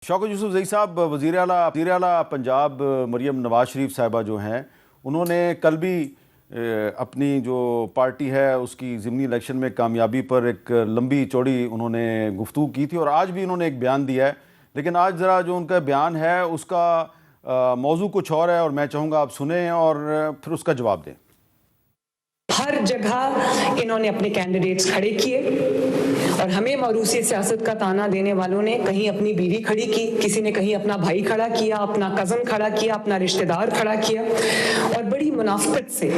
शौकत यूसुफ ज़ई साहब, वज़ीर आला पंजाब मरियम नवाज शरीफ साहिबा जो हैं, उन्होंने कल भी अपनी जो पार्टी है उसकी ज़िमनी इलेक्शन में कामयाबी पर एक लंबी चौड़ी उन्होंने गुफ्तगू की थी और आज भी उन्होंने एक बयान दिया है। लेकिन आज ज़रा जो उनका बयान है उसका मौजू कुछ और है और मैं चाहूँगा आप सुने और फिर उसका जवाब दें। हर जगह इन्होंने अपने कैंडिडेट्स खड़े किए और हमें मौरूसी सियासत का ताना देने वालों ने कहीं अपनी बीवी खड़ी की, किसी ने कहीं अपना भाई खड़ा किया, अपना कज़न खड़ा किया, अपना रिश्तेदार खड़ा किया और बड़ी मुनाफिकत से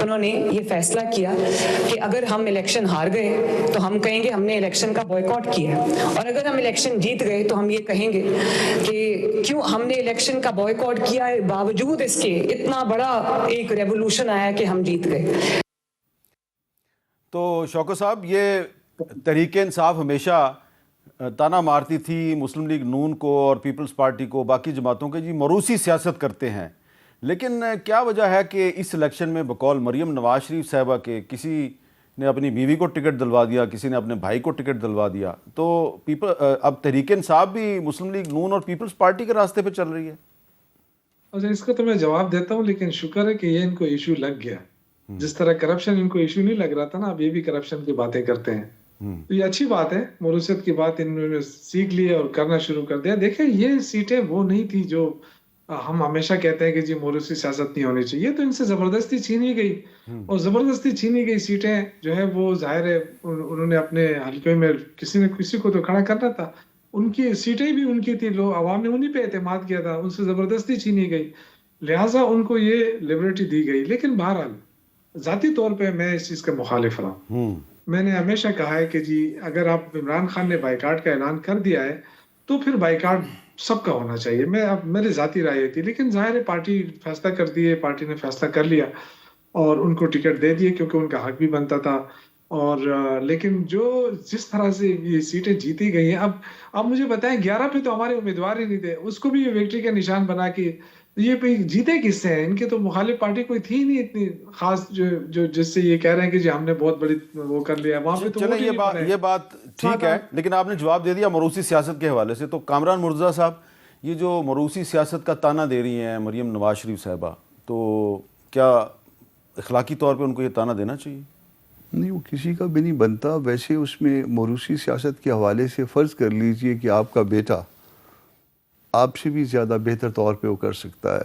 उन्होंने ये फैसला किया कि अगर हम इलेक्शन हार गए तो हम कहेंगे हमने इलेक्शन का बॉयकॉट किया और अगर हम इलेक्शन जीत गए तो हम ये कहेंगे कि क्यों हमने इलेक्शन का बॉयकॉट किया, बावजूद इसके इतना बड़ा एक रेवोल्यूशन आया कि हम जीत गए। तो शौकत साहब, ये तहरीक इंसाफ हमेशा ताना मारती थी मुस्लिम लीग नून को और पीपल्स पार्टी को, बाकी जमातों के जी मरूसी सियासत करते हैं। लेकिन क्या वजह है कि इस इलेक्शन में बकौल मरियम नवाज शरीफ साहिबा के किसी ने अपनी बीवी को टिकट दिलवा दिया, किसी ने अपने भाई को टिकट दिलवा दिया, तो अब तहरीक इंसाफ भी मुस्लिम लीग नून और पीपल्स पार्टी के रास्ते पर चल रही है। अच्छा, इसका तो मैं जवाब देता हूँ, लेकिन शुक्र है कि ये इनको इशू लग गया। जिस तरह करप्शन इनको इशू नहीं लग रहा था ना, अब ये भी करप्शन की बातें करते हैं, तो ये अच्छी बात है। मोरूसियत की बात इन्होंने सीख ली है और करना शुरू कर दिया। देखिए, ये सीटें वो नहीं थी जो हम हमेशा कहते हैं कि जी मोरूसी सियासत नहीं होनी चाहिए, तो इनसे जबरदस्ती छीनी गई और जबरदस्ती छीनी गई सीटें जो है वो जाहिर है उन्होंने अपने हल्के में किसी न किसी को तो खड़ा करना था। उनकी सीटें भी उनकी थी, लोग आवाम ने उन्हीं पे एतमाद किया था, उनसे जबरदस्ती छीनी गई, लिहाजा उनको ये लिबर्टी दी गई। लेकिन बहरहाल जाती तौर पे मैं इस चीज का मुखालिफ रहा। मैंने हमेशा कहा है कि जी अगर आप इमरान खान ने बाइकाट का ऐलान कर दिया है तो फिर बाइकाट सबका होना चाहिए। अब मेरी जाती राय थी, लेकिन जाहिर है पार्टी फैसला कर दी है, पार्टी ने फैसला कर लिया और उनको टिकट दे दिए क्योंकि उनका हक भी बनता था। और लेकिन जो जिस तरह से ये सीटें जीती गई हैं, अब मुझे बताएं 11 पे तो हमारे उम्मीदवार ही नहीं थे, उसको भी ये विक्ट्री का निशान बना के ये जीते किससे हैं? इनके तो मुखालिफ पार्टी कोई थी नहीं इतनी खास जो जिससे ये कह रहे हैं कि जी हमने बहुत बड़ी वो कर लिया वहां पे। तो चले ये बात ठीक है, लेकिन आपने जवाब दे दिया मरूसी सियासत के हवाले से। तो कामरान मुर्तज़ा साहब, ये जो मरूसी सियासत का ताना दे रही हैं मरियम नवाज शरीफ साहिबा, तो क्या इखलाकी तौर पर उनको ये ताना देना चाहिए? नहीं, वो किसी का भी नहीं बनता। वैसे उसमें मरूसी सियासत के हवाले से फ़र्ज़ कर लीजिए कि आपका बेटा आपसे भी ज़्यादा बेहतर तौर पे वो कर सकता है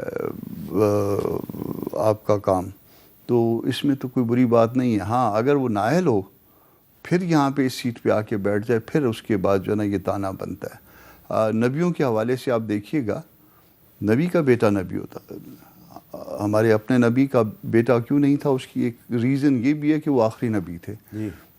आपका काम, तो इसमें तो कोई बुरी बात नहीं है। हाँ, अगर वो नाअहल हो फिर यहाँ पे इस सीट पे आके बैठ जाए, फिर उसके बाद जो है ना ये ताना बनता है। नबियों के हवाले से आप देखिएगा, नबी का बेटा नबी होता, हमारे अपने नबी का बेटा क्यों नहीं था, उसकी एक रीज़न ये भी है कि वो आखिरी नबी थे।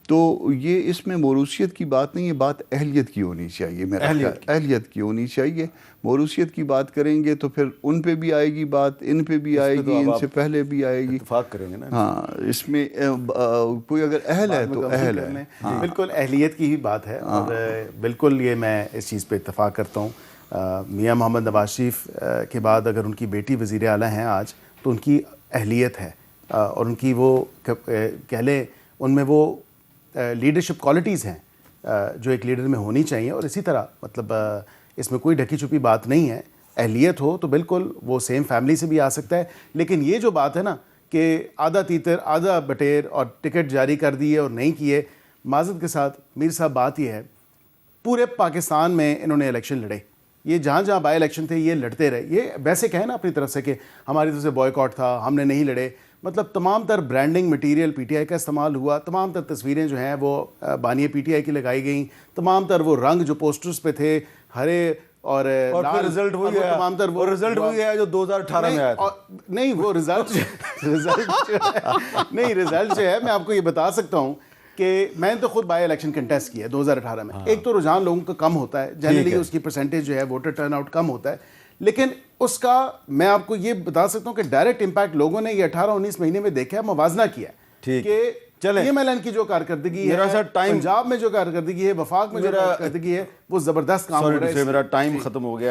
तो ये इसमें मोरूसियत की बात नहीं है, बात अहलियत की होनी चाहिए। मेरा अहलियत की होनी चाहिए। मोरूसियत की बात करेंगे तो फिर उन पे भी आएगी बात, इन पे भी आएगी, इनसे पहले भी आएगी, इत्तेफाक करेंगे ना। हाँ, इसमें कोई अगर अहल है तो अहल है। हाँ। बिल्कुल अहलियत की ही बात है। और बिल्कुल ये मैं इस चीज़ पे इत्तेफाक करता हूँ। मियाँ मोहम्मद नवाज शरीफ के बाद अगर उनकी बेटी वज़ीर आला हैं आज, तो उनकी अहलियत है और उनकी वो कह लें उनमें वो लीडरशिप क्वालिटीज़ हैं जो एक लीडर में होनी चाहिए। और इसी तरह मतलब इसमें कोई ढकी छुपी बात नहीं है। अहलियत हो तो बिल्कुल वो सेम फैमिली से भी आ सकता है। लेकिन ये जो बात है ना कि आधा तीतर आधा बटेर और टिकट जारी कर दिए और नहीं किए, माज़रत के साथ मीर साहब बात ये है, पूरे पाकिस्तान में इन्होंने इलेक्शन लड़े, ये जहाँ जहाँ बाई इलेक्शन थे ये लड़ते रहे। ये वैसे कहें ना अपनी तरफ से कि हमारी तरफ से बॉयकॉट था, हमने नहीं लड़े, मतलब तमाम तर ब्रांडिंग मटेरियल पीटीआई का इस्तेमाल हुआ, तमाम तर तस्वीरें जो हैं वो बानिए पीटीआई की लगाई गई, तमाम तर वो रंग जो पोस्टर्स पे थे हरे और फिर रिजल्ट वही है, तमाम तर वो रिजल्ट वही है जो 2018 में आया था। नहीं, वो रिजल्ट रिजल्ट जो है मैं आपको ये बता सकता हूँ कि मैंने तो खुद बाई इलेक्शन कंटेस्ट किया 2018 में। एक तो रुझान लोगों का कम होता है जनरली, उसकी परसेंटेज जो है वोटर टर्नआउट कम होता है, लेकिन उसका मैं आपको ये बता सकता हूँ कि डायरेक्ट इम्पैक्ट लोगों ने ये 18-19 महीने में देखा है, मवाजना किया है कि चले PMLN की जो कारकर्दगी है, पंजाब में जो कारकर्दगी है, वफाक में जो कारकर्दगी है, वो जबरदस्त काम हो रहा है। मेरा टाइम खत्म हो गया।